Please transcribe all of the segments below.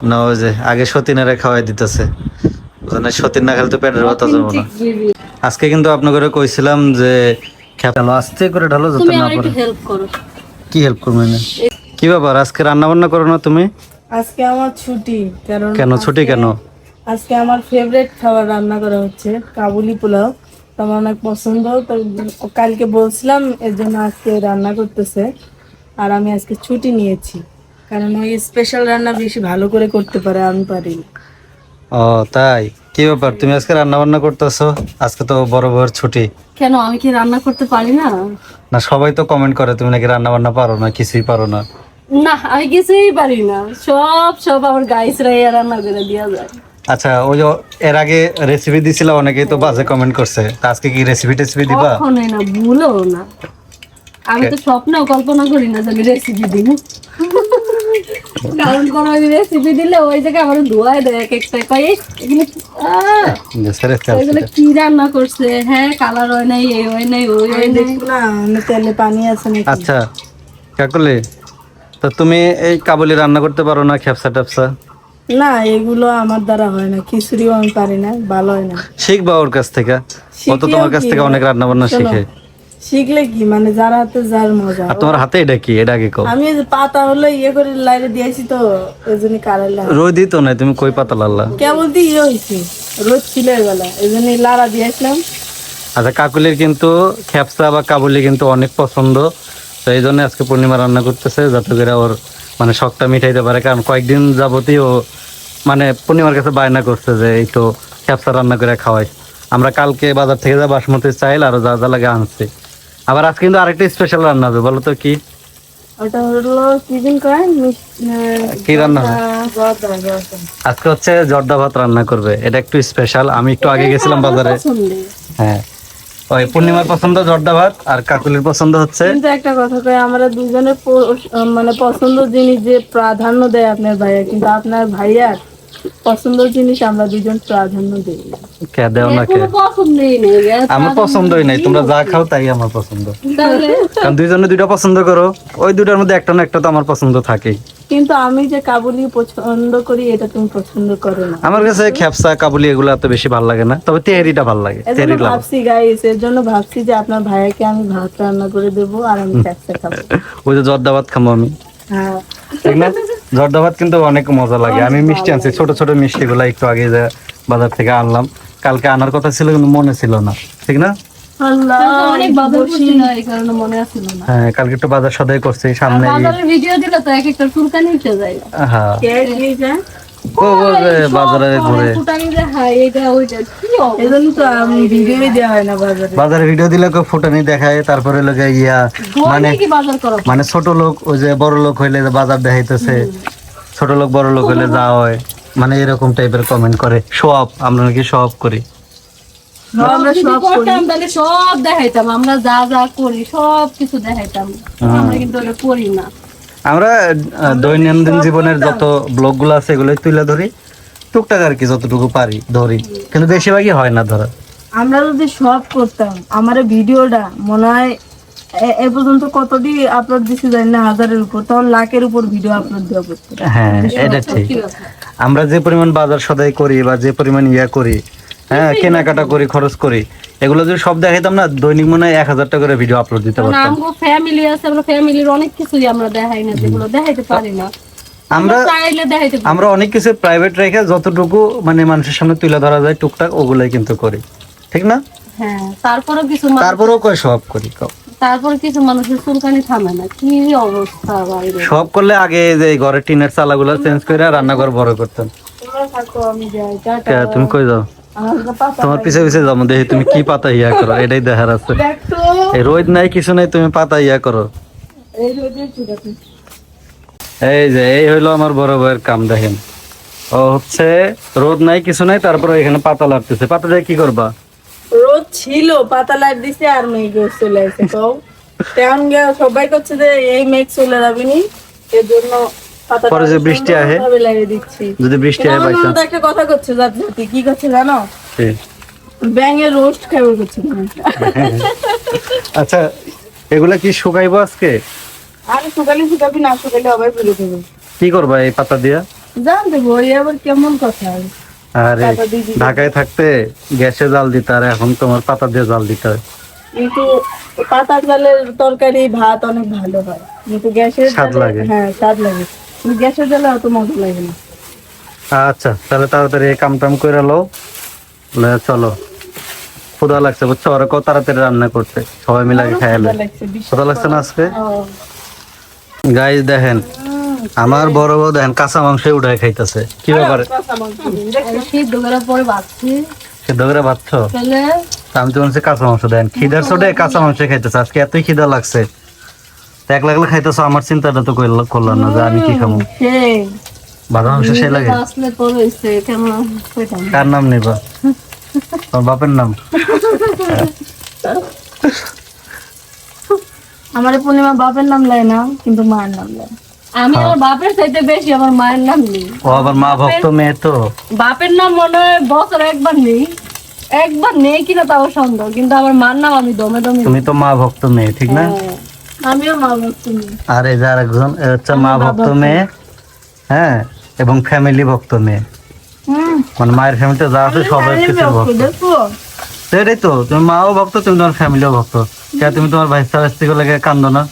না ওই যে আগে সতীনেরা খাওয়াই দিতেছে, বুঝলেন? সতীন না খেলে তো পেটের ব্যথা যাবো না। আজকে কিন্তু আপনাকে কইছিলাম যে খেপালো আস্তে করে ঢালো যাতে তুমি না আমার একটু পড়ে। হেল্প করো। কি হেল্প করবে না? কি ব্যাপার, আজকে রান্না বান্না করো না তুমি? আজকে আমার ছুটি। কারণ কেন ছুটি কেন? আজকে আমার ফেভারিট খাবার রান্না করা হচ্ছে, কাবুলি পোলাও। তো আমার অনেক পছন্দ, তো কালকে বলছিলাম এর জন্য আজকে রান্না করতেছে। আর আমি আজকে ছুটি নিয়েছি কারণ ওই স্পেশাল রান্না বেশি ভালো করে করতে পারে, আমি পারি না। ও তাই? কি ব্যাপার, তুমি আজকে রান্না বান্না করতেছো? আজকে তো বড় বড় ছুটি। কেন আমি কি রান্না করতে পারি না? না সবাই তো কমেন্ট করে তুমি নাকি রান্না বান্না পারো না, কিছুই পারো না। না আমি কিছুই পারি না, সব আমার গাইসরা রান্না করে দিয়া যায়। আচ্ছা, ওই যে এর আগে রেসিপি দিছিল, অনেকেই তো বাজে কমেন্ট করছে, তা আজকে কি রেসিপি টেসিপি দিবা? কখনোই না, ভুলও না। আমি তো স্বপ্নেও কল্পনা করি না যে আমি রেসিপি দিব। কারণ কোন রেসিপি দিলে ওই জায়গায় আমার ধোয়ায় দেয় এক একটা কয় এগুলো এগুলো কি রান্না করছে। হ্যাঁ কালার হয় নাই, এই হয় নাই, ওই হয় নাই। দেখো না তেলে পানি আছে নাকি। আচ্ছা কাকুলি, তো তুমি এই কাবুলি রান্না করতে পারো না? খেপসা টেপসা? না এগুলো আমার দ্বারা হয় না, খিচুড়িও আমি পারি না, ভালো হয় না। শিখবা ওর কাছ থেকে, ও তো শিখলেও তোমার কাছ কি, থেকে অনেক রান্না বান্না শোনো, শিখে। শিখলে কি মানে যার হাতে যার মজা। আর তোমার হাতে এটা কি, এটা আগে কও। আমি এই যে পাতা হলো ইয়ে করে লাইরে দিয়েছি, তো ওই জন্য কারাইলা রোদ দিত না, তুমি কই পাতা লাল্লা? কেবল দিয়ে ইয়ে হয়েছে, রোদ ছিল এবেলা, এই জন্য লাড়া দিয়েছিলাম। আচ্ছা কাকুলির কিন্তু খেপসা বা কাবুলি কিন্তু অনেক পছন্দ, তো এই জন্য আজকে পূর্ণিমা রান্না করতেছে যাতে করে ওর মানে শখটা মিটাইতে পারে। কারণ কয়েকদিন যাবতই ও মানে পূর্ণিমার কাছে বায়না করছে যে এই তো খেপসা রান্না করে খাওয়াই। আমরা কালকে বাজার থেকে যা বাসমতি চাইল আর যা যা লাগে আনছি। আবার আজকে কিন্তু আরেকটা স্পেশাল রান্না হবে, বলো তো কি? ওটা হলো কি দিন কয় কি রান্না হবে? আজকে হচ্ছে জর্দা ভাত রান্না করবে, এটা একটু স্পেশাল। আমি একটু আগে গেছিলাম বাজারে। হ্যাঁ ওই পূর্ণিমার পছন্দ জর্দা ভাত, আর কাকুলির পছন্দ হচ্ছে। কিন্তু একটা কথা কয়, আমরা দুজনের মানে পছন্দ জিনিস যে প্রাধান্য দেয় আপনার ভাইয়া, কিন্তু আপনার ভাইয়ার পছন্দ জিনিস আমরা দুজন প্রাধান্য দিই না। কে দেও না কে? পছন্দই নেই। আমার পছন্দই নাই, তোমরা যা খাও তাই আমার পছন্দ। কারণ দুইজনে দুইটা পছন্দ করো, ওই দুইটার মধ্যে একটা না একটা তো আমার পছন্দ থাকেই। কিন্তু আমি যে কাবুলি পছন্দ করি এটা তুমি পছন্দ করো না। আমার কাছে খেপসা কাবুলি এগুলো এত বেশি ভালো লাগে না, তবে তেহারিটা ভালো লাগে। এর জন্য তেহারি লাভ। ভাবছি গাইস, এর জন্য ভাবছি যে আপনার ভাইয়াকে আমি ভাত রান্না করে দেবো আর আমি ক্যাপসা খাবো। ওই যে জর্দা ভাত খাবো আমি, হ্যাঁ ঠিক না? জর্দা ভাত কিন্তু অনেক মজা লাগে। আমি মিষ্টি আনছি, ছোট ছোট মিষ্টি গুলা একটু আগে যে বাজার থেকে আনলাম। কালকে আনার কথা ছিল কিন্তু মনে ছিল না, ঠিক না? আল্লাহ, অনেক বাজার করছি না, এই কারণে মনে আসছিল না। হ্যাঁ কালকে একটু বাজার সদাই করছি সামনে। বাজারের ভিডিও দিলে তো এক একটা ফুলকানি উঠে যায়। হ্যাঁ কে দিয়ে যায়? ও যে বাজারে ঘুরে ফুটানি দেখায়, এটা ওইটা কি এই জন্য তো আমি ভিডিওই দেওয়া হয় না বাজারে। বাজারে ভিডিও দিলে কেউ ফুটানি দেখায়, তারপরে লোকে ইয়া মানে কি বাজার করো? মানে ছোট লোক ওই যে বড় লোক হইলে যে বাজার দেখাইতেছে, ছোট লোক বড় লোক হইলে যা হয় মানে এরকম টাইপের কমেন্ট করে। শো অফ, আমরা নাকি শো অফ করি। আমরা যদি সব করি। করতাম তাহলে সব দেখাইতাম, আমরা যা যা করি সব কিছু দেখাইতাম। আমরা কিন্তু ওটা করি না। আমরা দৈনন্দিন জীবনের যত ব্লগ গুলো আছে এগুলোই তুলে ধরি, টুকটাক আর কি যতটুকু পারি ধরি, কিন্তু বেশিরভাগই হয় না ধরা। আমরা যদি সব করতাম, আমার ভিডিওটা মনে হয় এ পর্যন্ত কতটি আপলোড দিছি জানি না, 1000-এর উপর, তখন লাখের উপর ভিডিও আপলোড দেওয়া করতে। হ্যাঁ এটা ঠিক। আমরা যে পরিমাণ বাজার সদাই করি বা যে পরিমাণ ইয়া করি, হ্যাঁ কেনাকাটা করি, খরচ করি, এগুলো যদি সব দেখাইতাম না, দৈনিক মনে হয় 1000 টাকা করে ভিডিও আপলোড দিতে পারতাম। আমগো ফ্যামিলি আছে, আমরা ফ্যামিলির অনেক কিছুই আমরা দেখাই না, যেগুলো দেখাইতে পারি না। আমরা চাইলে দেখাইতে পারি। আমরা অনেক কিছু প্রাইভেট রেখে যতটুকু মানে মানুষের সামনে তুলে ধরা যায় টুকটাক ওগুলাই কিন্তু করি, ঠিক না? হ্যাঁ তারপরে কিছু তারপরেও কয় সব করি, তারপরে কিছু মানুষের চুলকানি থামে না, কি অবস্থা বাইরে। সব করলে আগে যে ঘরের টিনের চালাগুলো চেঞ্জ করে রান্নাঘর বড় করতাম। তোমরা থাকো, আমি যাই। টাটা। কে, তুমি কই যাও? আমার তো পাতা তোমার পিছে পিছে যাবো, দেখি তুমি কি পাতা ইয়া করো, এটাই দেখার আছে। দেখতো এই রোদ নাই কিছু নাই, তুমি পাতা ইয়া করো। এই রোদে চুড়াতে। এই যে এই হইলো আমার বড় ভাইয়ের কাম, দেখেন ও হচ্ছে রোদ নাই কিছু নাই, তারপরে এখানে পাতা লাগতেছে। পাতা দিয়ে কি করবা? রোদ ছিল, পাতা লাইট দিছে আর মেঘ চলে আসে। কও তেমন সবাই করছে যে এই মেঘ চলে যাবে নি, এর জন্য পাতাটা পরে যে বৃষ্টি আহে, সুন্দরভাবে লাগিয়ে দিচ্ছি। যদি বৃষ্টি হয় আমার বাইচান্স। ননদ একটা কথা করছে, জাতি কি করছে জানো? ব্যাঙের রোস্ট খাবে করছে। আচ্ছা এগুলা কি শুকাইবো আজকে? আর শুকালি শুকাবি, না শুকালে আবার ফেলে দেবে। কি করবা এই পাতা দিয়া? জান দেবো ওই আবার কেমন কথা? আরে পাতা দিয়ে দিবি। ঢাকায় থাকতে গ্যাসে জাল দিতে, আর এখন তোমার পাতা দিয়ে জাল দিতে হয়। কিন্তু পাতার জালের তরকারি ভাত অনেক ভালো হয়, কিন্তু গ্যাসের স্বাদ জালে- লাগে। হ্যাঁ স্বাদ লাগে, কিন্তু গ্যাসের জালে অত মজা লাগে না। আচ্ছা তাহলে তাড়াতাড়ি এই কাম টাম করে লো, চলো। ক্ষুধা লাগছে বুঝছো, ওরা কত তাড়াতাড়ি রান্না করতে, সবাই মিলে খাইলে। মজা লাগছে, বিশ্বাস ক্ষুধা লাগছে না আজকে? করো। গাইস দেখেন, আমার বড় বউ দেখেন কাঁচা মাংস উঠায় খাইতেছে, কি ব্যাপারে? কাঁচা মাংস। সিদ্ধ করার পরে ভাবছি সিদ্ধ করে ভাবছ? তাহলে আমি তো বলছি কাঁচা মাংস দেন, খিদার ছোটে কাঁচা মাংস খাইতেছে, আজকে এতই খিদা লাগছে। তো এক লাগলে খাইতেছো, আমার চিন্তাটা তো করলাম না যে আমি কি খাবো। সেই ভালো মাংস সেই লাগে। আসলে পরে হইছে কেমন কইতাম কার নাম নিবা? তোমার বাপের নাম? আমার পূর্ণিমা বাপের নাম লাই না, কিন্তু মায়ের নাম লাই। আমি আমার বাপের চাইতে বেশি আমার মায়ের নাম নেই। ও আবার মা ভক্ত মেয়ে তো। বাপের নাম মনে হয় বছর একবার নেই কিনা তাও সন্দেহ, কিন্তু আমার মার নাম আমি দমে দমে তুমি তো মা ভক্ত মেয়ে, ঠিক না? আমিও মা ভক্তি নিই। আর এই যে আরেকজন এ হচ্ছে মা ভক্ত মেয়ে, হ্যাঁ, এবং ফ্যামিলি ভক্ত মেয়ে, মানে মায়ের ফ্যামিলিতে যা আছে সবাই কিছু ভক্ত। দেখো সেটাই তো, তুমি মাও ভক্ত, তুমি তোমার ফ্যামিলিও ভক্ত। কে তুমি তোমার ভাই সারাস্তি লেগে কান্দো না?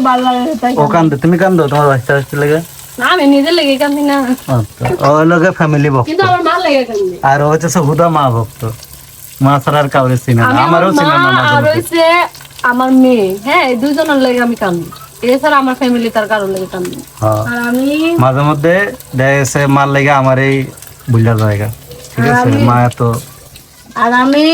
ভালো লাগে তাই। ও কান্দে, তুমি কান্দো তোমার ভাই সারাস্তি লেগে? না, আমি নিজে লেগে কান্দি না, আচ্ছা, ও লোকে ফ্যামিলি ভক্ত, কিন্তু আমার মা লেগে কান্দি। আর ও হচ্ছে হুদা মা ভক্ত, মা ছাড়া আর কাউরে চিনে না, আমি আমার আমারও চিনে না মা মাঝে আর মধ্যে। হইছে আমার মেয়ে, হ্যাঁ, এই দুজনের লেগে আমি কান্দি। এছাড়া আমার ফ্যামিলি তার কারোর লেগে কান্দি না। হ্যাঁ, আর আমি মাঝে মধ্যে দেখা গেছে মার লেগে আমার এই বুঝলা জায়গা, ঠিক আছে? মা তো আর আমি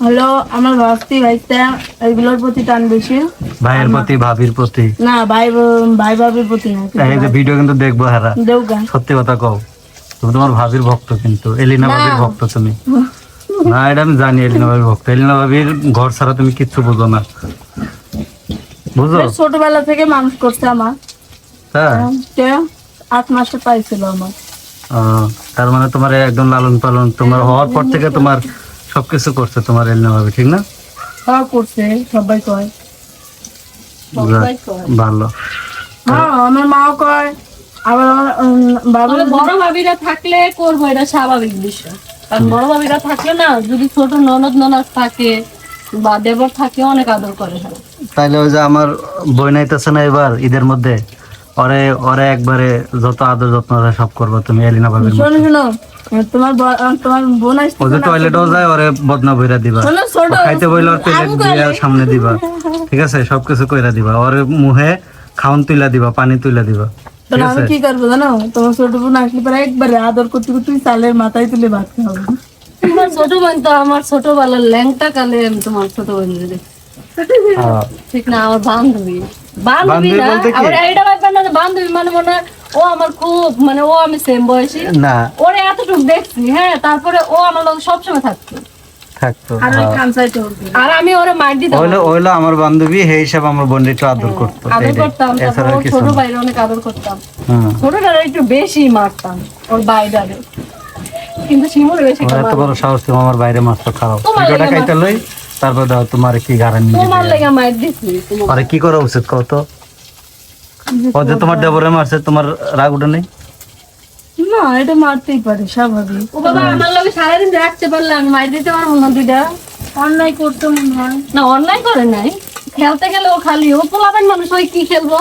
হলো আমার ভাস্তি ভাইটা এগুলোর প্রতি টান বেশি। ভাইয়ের প্রতি, ভাবির প্রতি। না ভাই ভাবির প্রতি না, এই যে ভিডিও কিন্তু দেখবো হারা, দেউগা। সত্যি কথা কও, তুমি তোমার ভাবির ভক্ত, কিন্তু এলিনা ভাবির ভক্ত তুমি না? এটা আমি জানি এলিনা ভাবির ভক্ত। এলিনা ভাবির ঘর ছাড়া তুমি কিচ্ছু বুঝো না, বুঝো? ছোটবেলা থেকে মানুষ করছে আমার, হ্যাঁ, 8 মাসে পাইছিল আমার। তার মানে তোমার একদম লালন পালন, তোমার হওয়ার পর থেকে তোমার সবকিছু করছে তোমার এলিনা ভাবি, ঠিক না? হ্যাঁ করছে, সবাই কয়। সবাই কয়। ভালো। হ্যাঁ আমার মাও কয়, আবার আমার বাবা তবে বড় ভাবিরা থাকলে করবো, এটা স্বাভাবিক বিষয়। কারণ বড় ভাবিরা থাকলে না, যদি ছোট ননদ থাকে বা দেবর থাকে, অনেক আদর করে। হ্যাঁ, তাইলে ওই যে আমার বই নাইতেছে না এবার ঈদের মধ্যে, ওরে ওরে একবারে যত আদর যত্ন আছে সব করবো তুমি এলিনা ভাবির মতো। শোনো শোনো, তোমার তোমার বোন আসছে, ও যে টয়লেটও যায়, ওরে বদনা বইরা দিবা, শোনো ছোট ও খাইতে বইলে ওর প্লেট দিয়ে সামনে দিবা, ঠিক আছে? সবকিছু কইরা দিবা, ওর মুহে খাওন তুইলা দিবা, পানি তুইলা দিবা, ঠিক আমি আছে? কি করবো জানো? তোমার ছোট বোন আসলে পরে একবারে আদর করতে করতে চালের মাথায় তুলে ভাত খাবো। তোমার ছোট বোন তো আমার ছোটবেলার ল্যাংটা কালে আমি তোমার ছোট বোন দেখি। হ্যাঁ। ঠিক না, আমার বান্ধবী বান্ধবী না, বলতে কি? আমার এইটা ভাববেন না যে বান্ধবী মানে মনে হয় ও আমার খুব, মানে ও আমি সেম বয়সী, না ওরে এতটুকু দেখছি, হ্যাঁ, তারপরে ও আমার লোক সবসময় থাকতো, থাকতো। আর ওই খানসাই তো আর আমি ওরে মার দিতাম, ওইলো আমার বান্ধবী, সেই হিসাব আমার বোনটা একটু আদর করতো, আদর এইটাই। করতাম। তারপর এছাড়া ওর কিছু ছোট না। ভাইরে অনেক আদর করতাম, হুম। ছোটটারে একটু বেশি মারতাম, ওর বাইরে, কিন্তু শিমুর বেশি ওরা এত বড় সাহস, তুমি আমার বাইরে মাছটা খাও, তোমার ভিডিওটা লেগে খাইতে লই, তারপর দাও তোমার কি গারান তোমার লেগে মার দিছি। তোমার আরে কি করা উচিত কত? ও যে তোমার দেবরে মারছে, তোমার রাগ উঠে নেই? না, এটা মারতেই পারে, স্বাভাবিক। ও বাবা, আমার লগে সারাদিন রাখতে পারলে আমি মার দিতে পারবো না দুইটা? অন্যায় করতে মনে হয়। না, অন্যায় করে নাই, খেলতে গেলে ও খালি, ও পোলাবেন মানুষ, ওই কি খেলবো,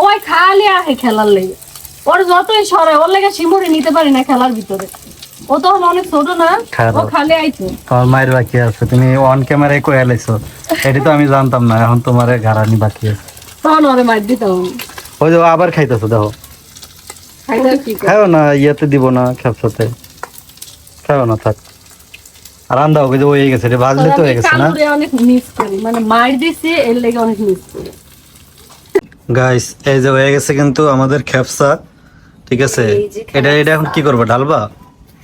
ওই খালি আহে খেলার লেগে, ওর যতই সরে ওর লেগে শিমুড়ি নিতে পারি না খেলার ভিতরে, ও তখন অনেক ছোট না, ও খালি আইতো। তোমার মায়ের বাকি আছে, তুমি অন ক্যামেরায় কয়ে লাইছো, এটা তো আমি জানতাম না, এখন তোমার গারানি বাকি আছে। তখন ওরে মার দিতাম। ওই যে ও আবার খাইতেছো, দেখো। খাইলে কি করে? খাও না, ইয়েতে দিব না, খেপসাতে খাও না, থাক। আর আন্দা ওকে যে হয়ে গেছে, ভাজলে তো হয়ে গেছে না? কালুরে অনেক মিস করি, মানে মার দিছি এর লেগে অনেক মিস করি। গাইস এই যে হয়ে গেছে কিন্তু আমাদের খেপসা, ঠিক আছে? এই যে এটা এটা এখন কি করবে, ঢালবা?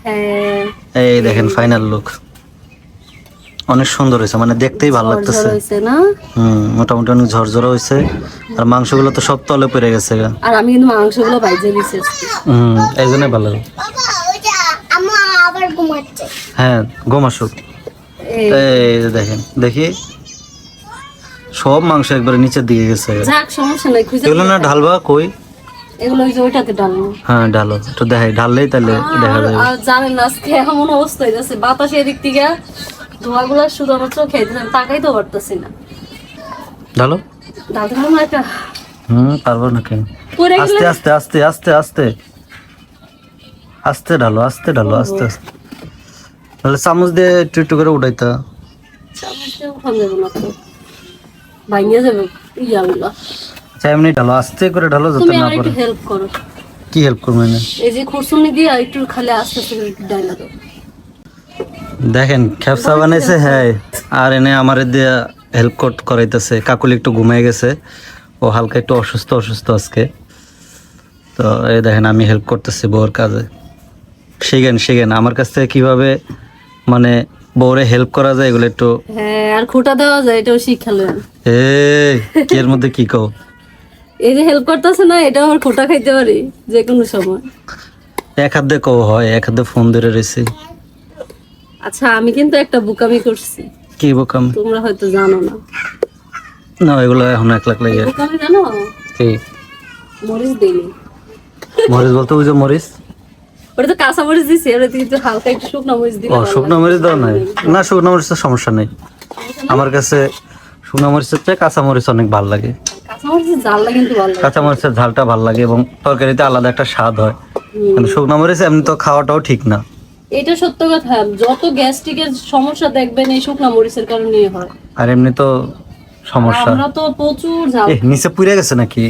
হ্যাঁ, এই দেখেন ফাইনাল লুক, অনেক সুন্দর হয়েছে, মানে দেখতেই ভালো লাগতেছে। হয়েছে না? মোটামুটি অনেক ঝরঝরা হয়েছে, আর মাংসগুলো তো সব তলে পড়ে গেছে গা। আর আমি কিন্তু মাংসগুলো বাইজে দিছি। এই জন্য ভালো লাগে। হ্যাঁ, গম আসুক। এই যে দেখেন, দেখি সব মাংস একবারে নিচের দিকে গেছে। যাক, সমস্যা নাই, খুঁজে এগুলো না ঢালবা কই? এগুলো ওই যে ওইটাতে ডালবো। হ্যাঁ ডালো, একটু দেখাই, ঢাললেই তাহলে দেখা যাবে। আর জানেন না আজকে এমন অবস্থা হয়ে যাচ্ছে, বাতাসে এদিক থেকে ধোঁয়াগুলা শুধু আমার চোখে আইতেছে, আমি তাকাইতে পারতেছি না। ঢালো। ডালতে পারবো না এটা? পারবো না কেন? পরে আস্তে গেলে আস্তে আস্তে আস্তে আস্তে আস্তে ঢালো, আস্তে ঢালো, আস্তে আস্তে। তাহলে চামচ দিয়ে একটু একটু করে উঠাইতা। চামচ দিয়ে উঠান যাবে না তো, ভাঙিয়ে যাবে ইয়াগুলা। আচ্ছা এমনি ঢালো, আস্তে করে ঢালো যাতে তুমি না আমার একটু পড়ে। হেল্প করো, কি হেল্প করবে না? এই যে খুরসুনি দিয়ে একটু খালি আস্তে আস্তে করে একটু ডাইলা দাও। দেখেন খেপসা বানাইছে, হ্যাঁ। আর এনে আমার দিয়ে হেল্প করাইতেছে। কাকুলি একটু ঘুমিয়ে গেছে, ও হালকা একটু অসুস্থ অসুস্থ আজকে। তো এই দেখেন আমি হেল্প করতেছি বউর কাজে। শিখেন শিখেন আমার কাছ থেকে কিভাবে মানে বউরে হেল্প করা যায়, এগুলো একটু। হ্যাঁ, আর খুঁটা দেওয়া যায়, এটাও শিখালেন। এই কি এর মধ্যে কি কও? এই যে হেল্প করতেছে না, এটা আমার খুঁটা খাইতে পারি যে কোনো সময়। এক হাত দিয়ে কও হয়, এক হাত দিয়ে ফোন ধরে রয়েছি। আচ্ছা, আমি কিন্তু একটা বুকামি করছি, কি বোকাম? তোমরা হয়তো জানো না। না এগুলো এখন 1 লাখ লাগে। বুকামি জানো? কি মরিচ দিইনি। মরিচ বলতে ওই যে মরিচ? ওটা তো কাঁচা মরিচ দিছি, ওটা কিন্তু হালকা একটু শুকনো মরিচ দিলে ও ভালো শুকনো লাগে। মরিচ দাও নাই? না শুকনো মরিচের সমস্যা নেই আমার কাছে। শুকনো মরিচের চেয়ে কাঁচা মরিচ অনেক ভালো লাগে। কাঁচা মরিচের ঝালটা কিন্তু ভালো লাগে। কাঁচা মরিচের ঝালটা ভালো লাগে এবং তরকারিতে আলাদা একটা স্বাদ হয়। কিন্তু শুকনো মরিচ এমনি তো খাওয়াটাও ঠিক না। এটা সত্য কথা, যত গ্যাস্ট্রিকের সমস্যা দেখবেন এই শুকনো মরিচের কারণেই হয়। আর এমনি তো সমস্যা। আমরা তো প্রচুর ঝাল নিচে পুড়ে গেছে নাকি?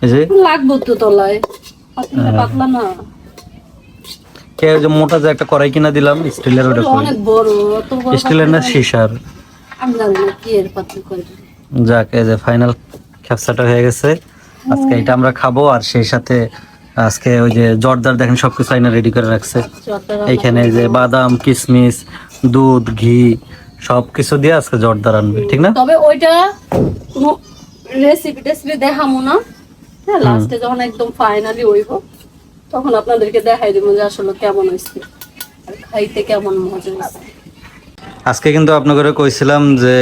এই যে লাগবো তো তলায়, পাতলা পাতলা না। কে ওই যে মোটা যে একটা কড়াই কিনা দিলাম স্টিলের, ওটা কই? অনেক বড়, অত বড় স্টিলের না পাতলা। সীসার? আমি জানি না কি এর পাতলা করে। যাক এই যে ফাইনাল খেপসাটা হয়ে গেছে। আজকে এটা আমরা খাবো। আর সেই সাথে আজকে ওই যে জর্দার দেখেন সবকিছু আইনা রেডি করে রাখছে। এইখানে যে বাদাম কিশমিশ দুধ ঘি সবকিছু দিয়ে আজকে জর্দার আনবে, ঠিক না? তবে ওইটা কোনো রেসিপি দেখামো না। হ্যাঁ, লাস্টে যখন একদম ফাইনালি হইব তখন আপনাদেরকে দেখাই দেবো যে আসলে কেমন হয়েছে আর খাইতে কেমন মজা হয়েছে। আজকে কিন্তু আপনাদের কইছিলাম যে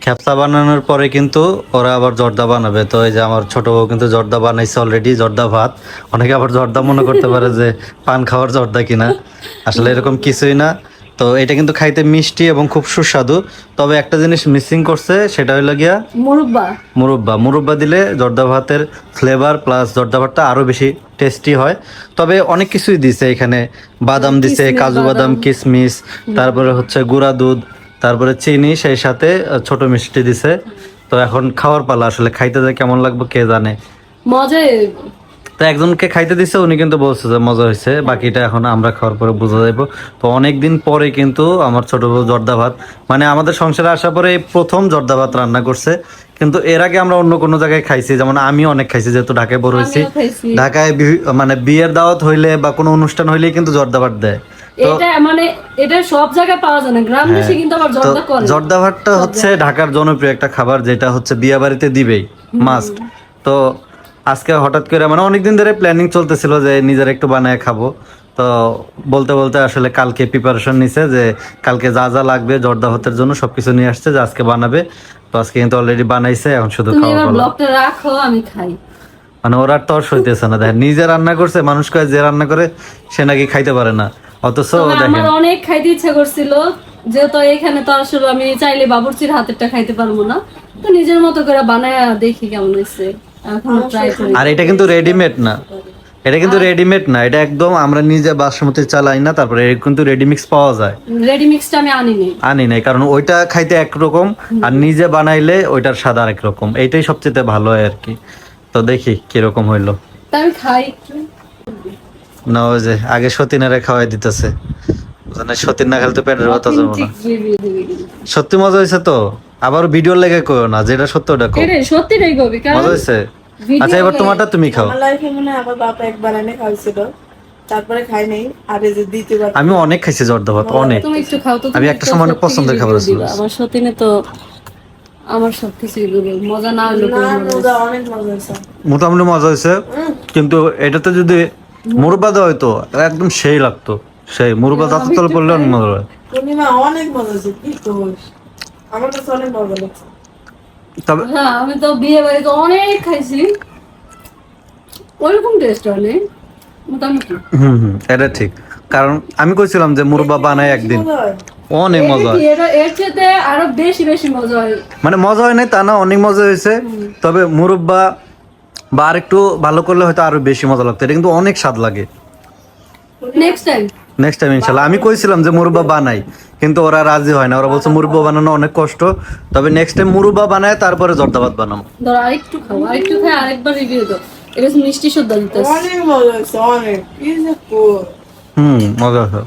খেপসা বানানোর পরে কিন্তু ওরা আবার জর্দা বানাবে। তো এই যে আমার ছোট বউ কিন্তু জর্দা বানাইছে অলরেডি, জর্দা ভাত। অনেকে আবার জর্দা মনে করতে পারে যে পান খাওয়ার জর্দা কিনা, আসলে এরকম কিছুই না। তো এটা কিন্তু খাইতে মিষ্টি এবং খুব সুস্বাদু। তবে একটা জিনিস মিসিং করছে, সেটা হইলো গিয়া মুরব্বা। মুরব্বা। মুরব্বা দিলে জর্দা ভাতের ফ্লেভার প্লাস জর্দা ভাতটা আরো বেশি টেস্টি হয়। তবে অনেক কিছুই দিছে এখানে, বাদাম দিছে, কিশমিশ, কাজু বাদাম, কিশমিশ, তারপরে হচ্ছে গুঁড়া দুধ, তারপরে চিনি, সেই সাথে ছোট মিষ্টি দিছে। তো এখন খাওয়ার পালা, আসলে খাইতে যায় কেমন লাগবে কে জানে। মজাই। তো একজনকে খাইতে দিছে, উনি কিন্তু বলছে যে মজা হয়েছে, বাকিটা এখন আমরা খাওয়ার পরে বোঝা যাইব। তো অনেকদিন পরে কিন্তু আমার ছোট বউ জর্দা ভাত, মানে আমাদের সংসারে আসার পরে এই প্রথম জর্দা ভাত রান্না করছে। কিন্তু এর আগে আমরা অন্য কোনো জায়গায় খাইছি, যেমন আমি অনেক খাইছি যেহেতু ঢাকায় বড় হয়েছি। আমিও খাইছি। ঢাকায় মানে বিয়ের দাওয়াত হইলে বা কোনো অনুষ্ঠান হইলেই কিন্তু জর্দা ভাত দেয়। এটা মানে এটা সব জায়গায় পাওয়া যায় না, গ্রাম দেশে কিন্তু আবার তো জর্দা করে। জর্দা ভাতটা হচ্ছে ঢাকার জনপ্রিয় একটা খাবার, যেটা হচ্ছে বিয়ে বাড়িতে দিবেই মাস্ট। তো আজকে হঠাৎ করে মানে অনেকদিন ধরে প্ল্যানিং চলতেছিল যে নিজের একটু বানায় খাবো। তো বলতে বলতে আসলে কালকে প্রিপারেশন নিছে যে কালকে যা যা লাগবে জর্দা ভাতের জন্য সবকিছু নিয়ে আসছে যে আজকে বানাবে। তো আজকে কিন্তু অলরেডি বানাইছে, এখন শুধু তুমি খাওয়া এবার পালা। ব্লগটা রাখো, আমি খাই। মানে ওরা তর সইতেছে না, দেখেন নিজে রান্না করছে, মানুষ কয় যে রান্না করে সে নাকি খাইতে পারে না, অথচ তবে দেখেন। আমার অনেক খাইতে ইচ্ছা করছিল, যেহেতু এখানে তো আসলে আমি চাইলে বাবুর্চির হাতেরটা খাইতে পারবো না, তো নিজের মতো করে বানায় দেখি কেমন হয়েছে, এখন ট্রাই করি। আর এটা কিন্তু রেডিমেড না, এটা কিন্তু রেডিমেড না, এটা একদম আমরা নিজে বাসমতি চাল আনি না, তারপরে এর কিন্তু রেডিমিক্স পাওয়া যায়। রেডি মিক্সটা আমি আনিনি। আনি নাই, কারণ ওইটা খাইতে একরকম আর নিজে বানাইলে ওইটার স্বাদ আরেক রকম। এইটাই সবচেয়ে ভালো হয় আর কি। তো দেখি কিরকম হইলো। তা আমি খাই একটু। না ওই যে আগে সতীনেরা খাওয়াই দিতেছে, সতীন না খেলে তো পেটের ব্যথা যাবো না। Authentic review দিবি কিন্তু। সত্যি মজা হয়েছে তো, আবার ভিডিও লেগে কইও না, যেটা সত্য ওটা কও। এটাই সত্যিটাই কবি, কারণ মজা হয়েছে? video আচ্ছা এবার লে- তোমারটা তুমি খাও। আমার লাইফে মনে হয় আমার বাবা একবার এনে খাওয়াইছিল, তারপরে খাই নাই। আর এই যে দ্বিতীয়বার আমি অনেক খাইছি জর্দা ভাত, অনেক। তুমি একটু খাও তো। আমি তুমি একটা তো সময় অনেক সত্যি পছন্দের review খাবার ছিল। দিবা। আমার সত্যিনে তো আমার সবকিছুই দেবে, মজা না হলে না মজা, অনেক মজা হয়েছে। মোটামুটি মজা হয়েছে, কিন্তু এটাতে যদি মুরব্বা দেওয়া হইতো একদম সেই লাগতো। সেই মুরব্বা দাঁতের তলে পড়লে অনেক মজা হয়। পূর্ণিমা অনেক মজা হয়েছে, কি করিস, আমার কাছে অনেক মজা লাগছে। তবে হ্যাঁ, আমি তো বিয়ে বাড়িতে অনেক খাইছি, ওইরকম টেস্ট হলে মোটামুটি। এটা ঠিক, কারণ আমি কইছিলাম যে মুরব্বা বানাই একদিন, অনেক মজা হয়। এর চেয়ে আরো বেশি বেশি মজা হয়। মানে মজা হয় নাই তা না, অনেক মজা হয়েছে, তবে মুরব্বা বা আর একটু ভালো করলে হয়তো আরো বেশি মজা লাগতো। এটা কিন্তু অনেক স্বাদ লাগে। নেক্সট টাইম নেক্সট টাইম ইনশাল্লাহ। আমি কইছিলাম যে মুরব্বা বানাই, কিন্তু ওরা রাজি হয় না, ওরা বলছে মুরব্বা বানানো অনেক কষ্ট। তবে নেক্সট টাইম মুরব্বা বানায় তারপরে জর্দাবাদ বানাবো। ধরো আরেকটু খাও, আরেকটু খাই আরেকবার রিভিউ দাও। এটা মিষ্টি সদ্যা দিতেছে। অনেক মজা হয়েছে, অনেক। মজা হয়।